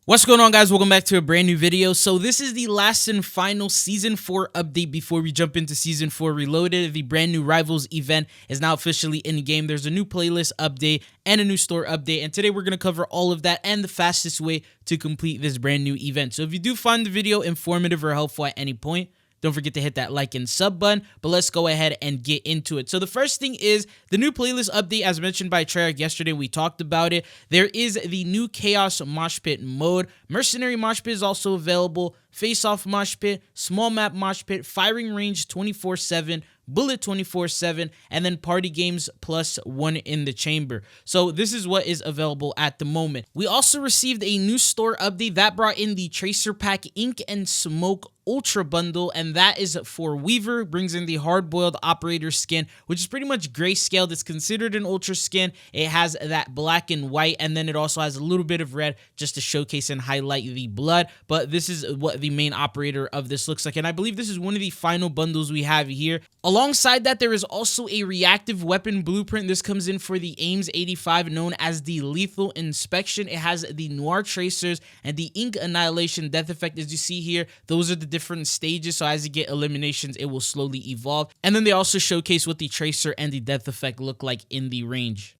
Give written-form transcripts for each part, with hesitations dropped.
What's going on, guys? Welcome back to a brand new video. So this is the last and final Season 4 update before we jump into Season 4 Reloaded. The brand new Rivals event is now officially in the game. There's a new playlist update and a new store update, and today we're going to cover all of that and the fastest way to complete this brand new event. So if you do find the video informative or helpful at any point, don't forget to hit that like and sub button, but let's go ahead and get into it. So the first thing is the new playlist update, as mentioned by Treyarch yesterday. We talked about it. There is the new Chaos Mosh Pit mode. Mercenary Mosh Pit is also available. Face-Off Mosh Pit, Small Map Mosh Pit, Firing Range 24/7, Bullet 24/7, and then Party Games plus one in the chamber. So this is what is available at the moment. We also received a new store update that brought in the Tracer Pack Ink and Smoke Ultra Bundle, and that is for Weaver. Brings in the Hard-Boiled Operator skin, which is pretty much grayscaled. It's considered an Ultra skin. It has that black and white, and then it also has a little bit of red just to showcase and highlight the blood. But this is what the main operator of this looks like, and I believe this is one of the final bundles we have here. Alongside that, there is also a reactive weapon blueprint. This comes in for the Ames 85, known as the Lethal Inspection. It has the Noir Tracers and the Ink Annihilation Death Effect. As you see here, those are the different stages, so as you get eliminations, it will slowly evolve. And then they also showcase what the Tracer and the Death Effect look like in the range.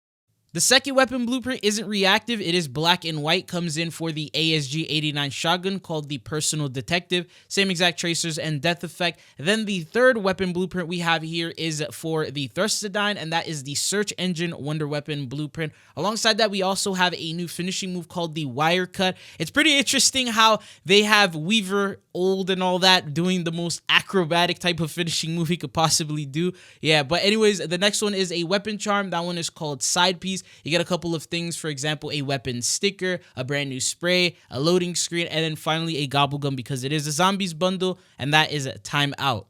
The second weapon blueprint isn't reactive, it is black and white, comes in for the ASG 89 shotgun called the Personal Detective, same exact tracers and death effect. Then the third weapon blueprint we have here is for the Thrustodyne, and that is the Search Engine Wonder Weapon blueprint. Alongside that, we also have a new finishing move called the Wire Cut. It's pretty interesting how they have Weaver old and all that doing the most acrobatic type of finishing move he could possibly do. Yeah, but anyways, the next one is a weapon charm. That one is called Side Piece. You get a couple of things, for example, a weapon sticker, a brand new spray, a loading screen, and then finally a gobble gum because it is a zombies bundle, and that is Time Out.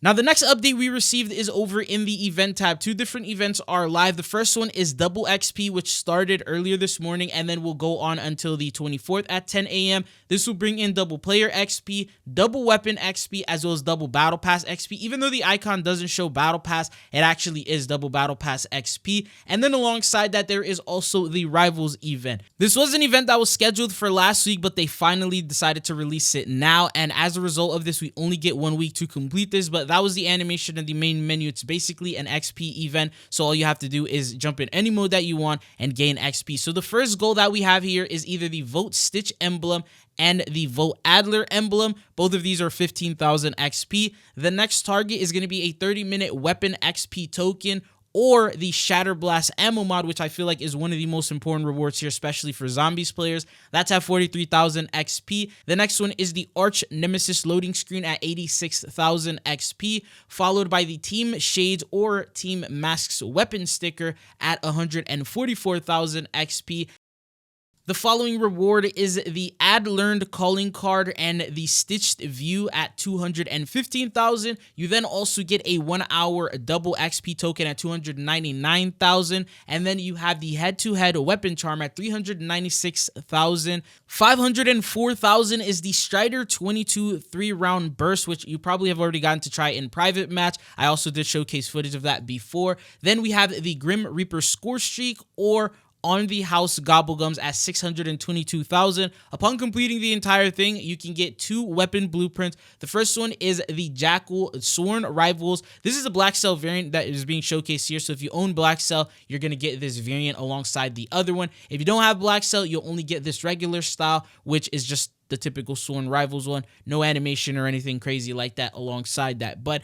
Now, the next update we received is over in the event tab. Two different events are live. The first one is Double XP, which started earlier this morning and then will go on until the 24th at 10 a.m. This will bring in double player XP, double weapon XP, as well as double battle pass XP. Even though the icon doesn't show battle pass, it actually is double battle pass XP. And then alongside that, there is also the Rivals event. This was an event that was scheduled for last week, but they finally decided to release it now. And as a result of this, we only get 1 week to complete this, but that was the animation of the main menu. It's basically an XP event, so all you have to do is jump in any mode that you want and gain XP. So the first goal that we have here is either the Vote Stitch emblem and the Vote Adler emblem. Both of these are 15,000 XP. The next target is going to be a 30-minute weapon XP token, or the Shatter Blast ammo mod, which I feel like is one of the most important rewards here, especially for zombies players. That's at 43,000 XP. The next one is the Arch Nemesis loading screen at 86,000 XP, followed by the Team Shades or Team Masks weapon sticker at 144,000 XP. The following reward is the Add Learned Calling Card and the Stitched View at 215,000. You then also get a 1 hour double XP token at 299,000. And then you have the Head-to-Head Weapon Charm at 396,000. 504,000 is the Strider 22 3-round burst, which you probably have already gotten to try in private match. I also did showcase footage of that before. Then we have the Grim Reaper Score Streak or On the House Gobblegums at 622,000. Upon completing the entire thing, you can get 2 weapon blueprints. The first one is the Jackal Sworn Rivals. This is a Black Cell variant that is being showcased here. So if you own Black Cell, you're going to get this variant alongside the other one. If you don't have Black Cell, you'll only get this regular style, which is just the typical Sworn Rivals one. No animation or anything crazy like that alongside that. But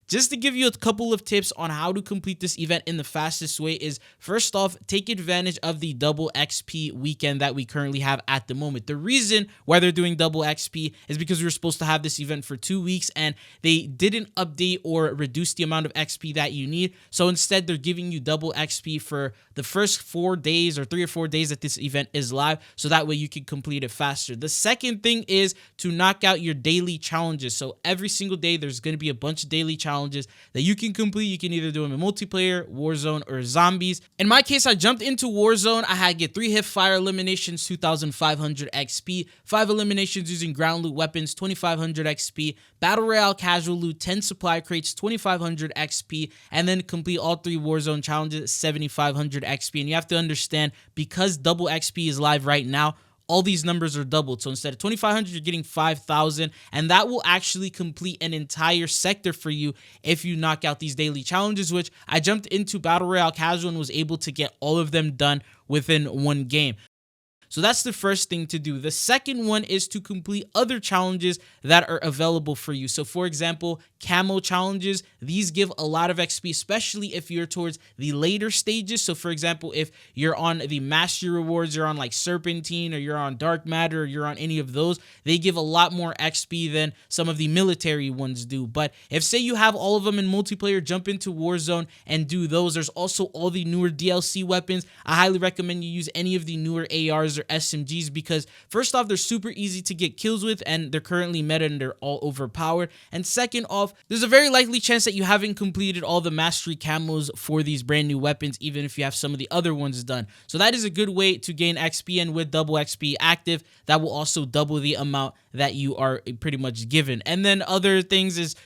just to give you a couple of tips on how to complete this event in the fastest way is, first off, take advantage of the double XP weekend that we currently have at the moment. The reason why they're doing double XP is because we were supposed to have this event for 2 weeks and they didn't update or reduce the amount of XP that you need. So instead, they're giving you double XP for the first 4 days or 3 or 4 days that this event is live, so that way you can complete it faster. The second thing is to knock out your daily challenges. So every single day, there's going to be a bunch of daily challenges that you can complete. You can either do them in multiplayer, Warzone, or zombies. In my case, I jumped into Warzone. I had to get 3 hip fire eliminations, 2,500 XP, 5 eliminations using ground loot weapons, 2,500 XP, Battle Royale casual loot, 10 supply crates, 2,500 XP, and then complete all 3 Warzone challenges, 7,500 XP. And you have to understand, because double XP is live right now, all these numbers are doubled. So instead of 2,500, you're getting 5,000, and that will actually complete an entire sector for you if you knock out these daily challenges, which I jumped into Battle Royale Casual and was able to get all of them done within one game. So that's the first thing to do. The second one is to complete other challenges that are available for you. So for example, camo challenges, these give a lot of XP, especially if you're towards the later stages. So for example, if you're on the Mastery Rewards, you're on like Serpentine, or you're on Dark Matter, or you're on any of those, they give a lot more XP than some of the military ones do. But if say you have all of them in multiplayer, jump into Warzone and do those. There's also all the newer DLC weapons. I highly recommend you use any of the newer ARs or SMGs because first off, they're super easy to get kills with and they're currently meta and they're all overpowered. And second off, there's a very likely chance that you haven't completed all the mastery camos for these brand new weapons, even if you have some of the other ones done. So that is a good way to gain XP, and with double XP active, that will also double the amount that you are pretty much given. And then other things is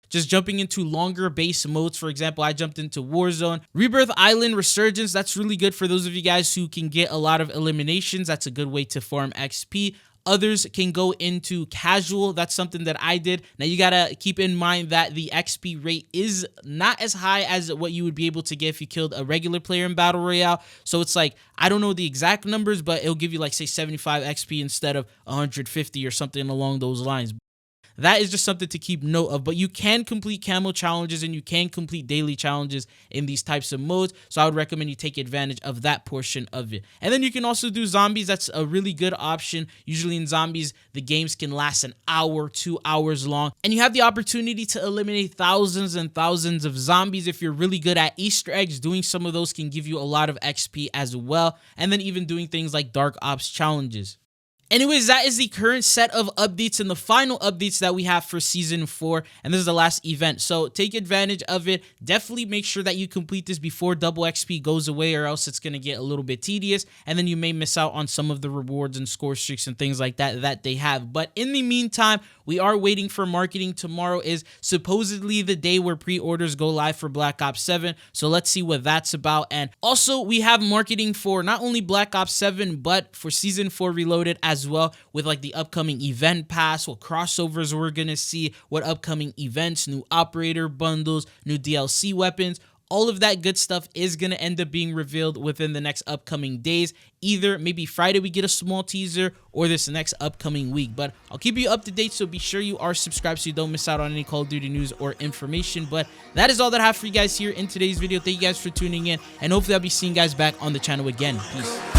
just jumping into longer base modes. For example, I jumped into Warzone. Rebirth Island Resurgence, that's really good for those of you guys who can get a lot of eliminations. That's a good way to farm XP. Others can go into casual. That's something that I did. Now you gotta keep in mind that the XP rate is not as high as what you would be able to get if you killed a regular player in Battle Royale. So it's like, I don't know the exact numbers, but it'll give you like say 75 XP instead of 150 or something along those lines. That is just something to keep note of, but you can complete camo challenges and you can complete daily challenges in these types of modes, so I would recommend you take advantage of that portion of it. And then you can also do zombies. That's a really good option. Usually in zombies, the games can last an hour, 2 hours long, and you have the opportunity to eliminate thousands and thousands of zombies. If you're really good at Easter eggs, doing some of those can give you a lot of XP as well, and then even doing things like Dark Ops challenges. Anyways, that is the current set of updates and the final updates that we have for Season 4, and this is the last event, so take advantage of it. Definitely make sure that you complete this before double XP goes away, or else it's going to get a little bit tedious, and then you may miss out on some of the rewards and score streaks and things like that that they have. But in the meantime, we are waiting for marketing. Tomorrow is supposedly the day where pre-orders go live for Black Ops 7, so let's see what that's about. And also, we have marketing for not only Black Ops 7, but for Season 4 Reloaded as well, with like the upcoming event pass, what crossovers we're gonna see, what upcoming events, new operator bundles, new DLC weapons. All of that good stuff is going to end up being revealed within the next upcoming days. Either maybe Friday we get a small teaser, or this next upcoming week. But I'll keep you up to date, so be sure you are subscribed so you don't miss out on any Call of Duty news or information. But that is all that I have for you guys here in today's video. Thank you guys for tuning in, and hopefully I'll be seeing you guys back on the channel again. Peace.